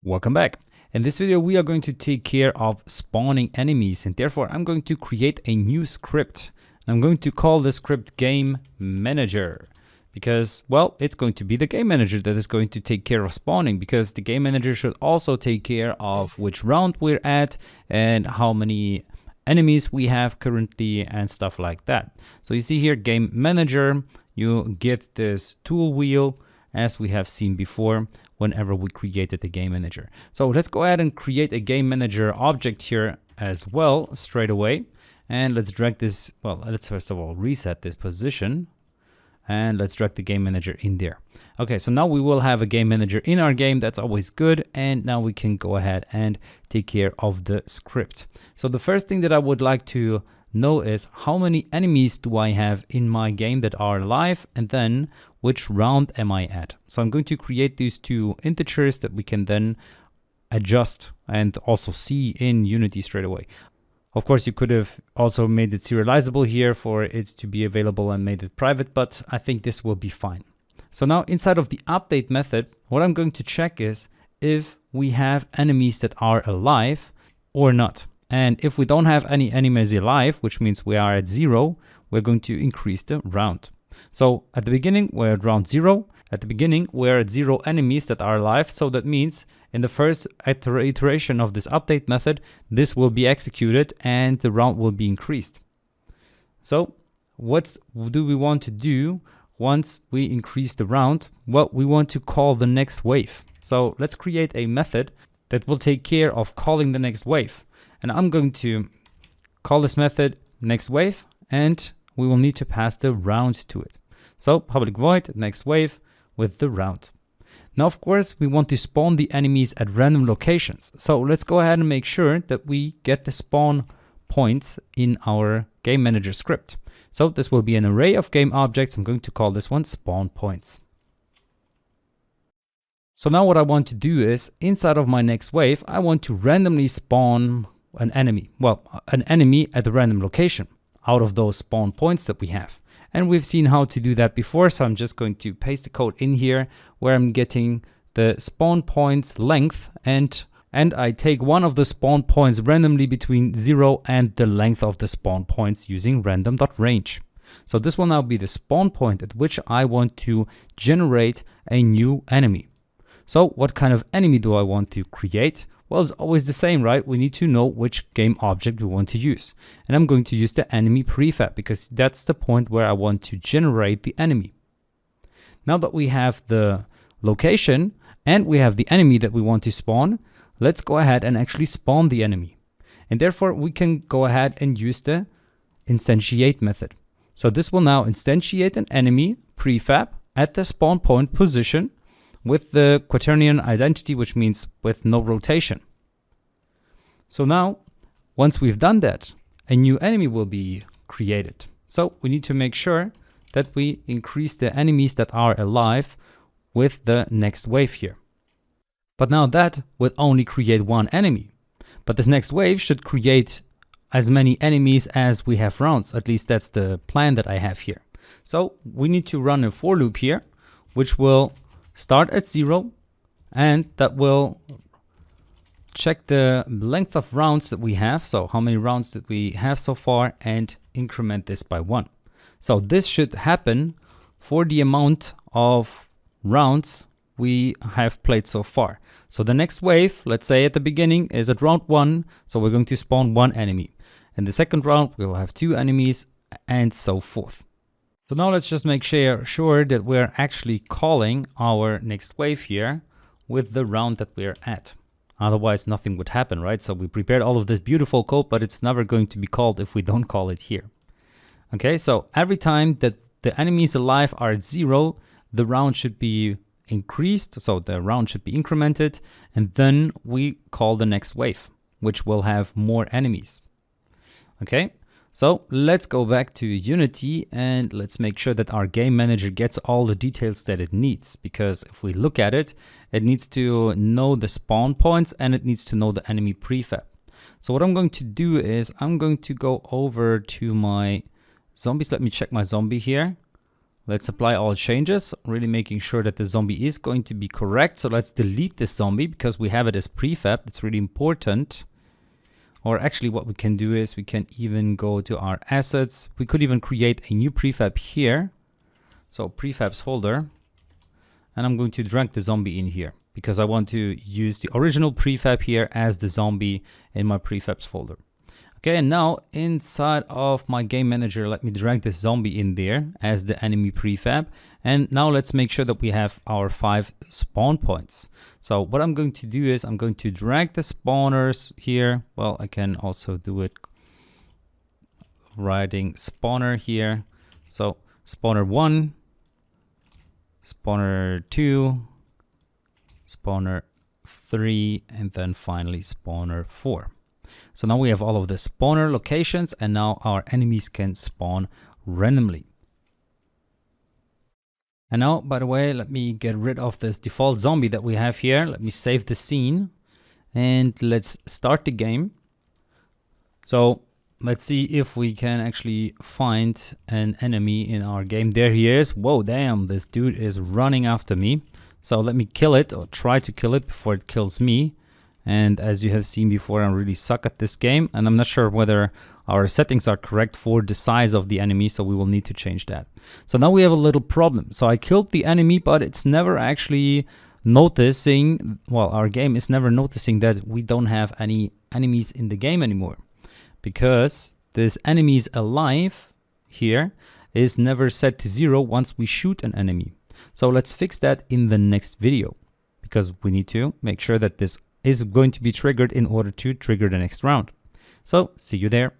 Welcome back. In this video, we are going to take care of spawning enemies, and therefore I'm going to create a new script. I'm going to call the script GameManager because, well, it's going to be the game manager that is going to take care of spawning, because the game manager should also take care of which round we're at and how many enemies we have currently and stuff like that. So you see here, game manager, you get this tool wheel as we have seen before whenever we created the game manager. So let's go ahead and create a game manager object here as well straight away. And let's drag this, well, let's first of all reset this position and let's drag the game manager in there. Okay, so now we will have a game manager in our game. That's always good. And now we can go ahead and take care of the script. So the first thing that I would like to know is how many enemies do I have in my game that are live, and then which round am I at. So I'm going to create these two integers that we can then adjust and also see in Unity straight away. Of course, you could have also made it serializable here for it to be available and made it private, but I think this will be fine. So now inside of the update method, what I'm going to check is if we have enemies that are alive or not. And if we don't have any enemies alive, which means we are at 0, we're going to increase the round. So at the beginning, we're at round 0. At the beginning, we're at 0 enemies that are alive. So that means in the first iteration of this update method, this will be executed and the round will be increased. So what do we want to do once we increase the round? Well, we want to call the next wave. So let's create a method that will take care of calling the next wave. And I'm going to call this method next wave, and we will need to pass the round to it. So public void next wave with the round. Now, of course, we want to spawn the enemies at random locations. So let's go ahead and make sure that we get the spawn points in our game manager script. So this will be an array of game objects. I'm going to call this one spawn points. So now what I want to do is inside of my next wave, I want to randomly spawn an enemy. Well, an enemy at a random location out of those spawn points that we have. And we've seen how to do that before, so I'm just going to paste the code in here where I'm getting the spawn points length, and I take one of the spawn points randomly between 0 and the length of the spawn points using random.range. So this will now be the spawn point at which I want to generate a new enemy. So what kind of enemy do I want to create? Well, it's always the same, right? We need to know which game object we want to use. And I'm going to use the enemy prefab because that's the point where I want to generate the enemy. Now that we have the location and we have the enemy that we want to spawn, let's go ahead and actually spawn the enemy. And therefore, we can go ahead and use the instantiate method. So this will now instantiate an enemy prefab at the spawn point position with the quaternion identity, which means with no rotation. So now, once we've done that, a new enemy will be created. So we need to make sure that we increase the enemies that are alive with the next wave here. But now that would only create one enemy. But this next wave should create as many enemies as we have rounds. At least that's the plan that I have here. So we need to run a for loop here, which will start at 0, and that will check the length of rounds that we have. So how many rounds did we have so far, and increment this by 1. So this should happen for the amount of rounds we have played so far. So the next wave, let's say at the beginning, is at round 1. So we're going to spawn 1 enemy. In the second round, we will have 2 enemies and so forth. So now let's just make sure that we're actually calling our next wave here with the round that we're at. Otherwise, nothing would happen, right? So we prepared all of this beautiful code, but it's never going to be called if we don't call it here. Okay, so every time that the enemies alive are at 0, the round should be increased. So the round should be incremented. And then we call the next wave, which will have more enemies. Okay. So let's go back to Unity and let's make sure that our game manager gets all the details that it needs. Because if we look at it, it needs to know the spawn points and it needs to know the enemy prefab. So what I'm going to do is I'm going to go over to my zombies. Let me check my zombie here. Let's apply all changes, really making sure that the zombie is going to be correct. So let's delete this zombie because we have it as prefab. It's really important. Or actually what we can do is we can even go to our assets. We could even create a new prefab here. So prefabs folder. And I'm going to drag the zombie in here because I want to use the original prefab here as the zombie in my prefabs folder. Okay, and now inside of my game manager, let me drag this zombie in there as the enemy prefab. And now let's make sure that we have our 5 spawn points. So what I'm going to do is I'm going to drag the spawners here. Well, I can also do it writing spawner here. So spawner 1, spawner 2, spawner 3, and then finally spawner 4. So now we have all of the spawner locations, and now our enemies can spawn randomly. And now, by the way, let me get rid of this default zombie that we have here. Let me save the scene and let's start the game. So let's see if we can actually find an enemy in our game. There he is. Whoa, damn, this dude is running after me. So let me kill it, or try to kill it before it kills me. And as you have seen before, I really suck at this game, and I'm not sure whether our settings are correct for the size of the enemy, so we will need to change that. So now we have a little problem. So I killed the enemy, but it's never actually noticing, well, our game is never noticing that we don't have any enemies in the game anymore, because this enemies alive here is never set to 0 once we shoot an enemy. So let's fix that in the next video, because we need to make sure that this is going to be triggered in order to trigger the next round. So see you there.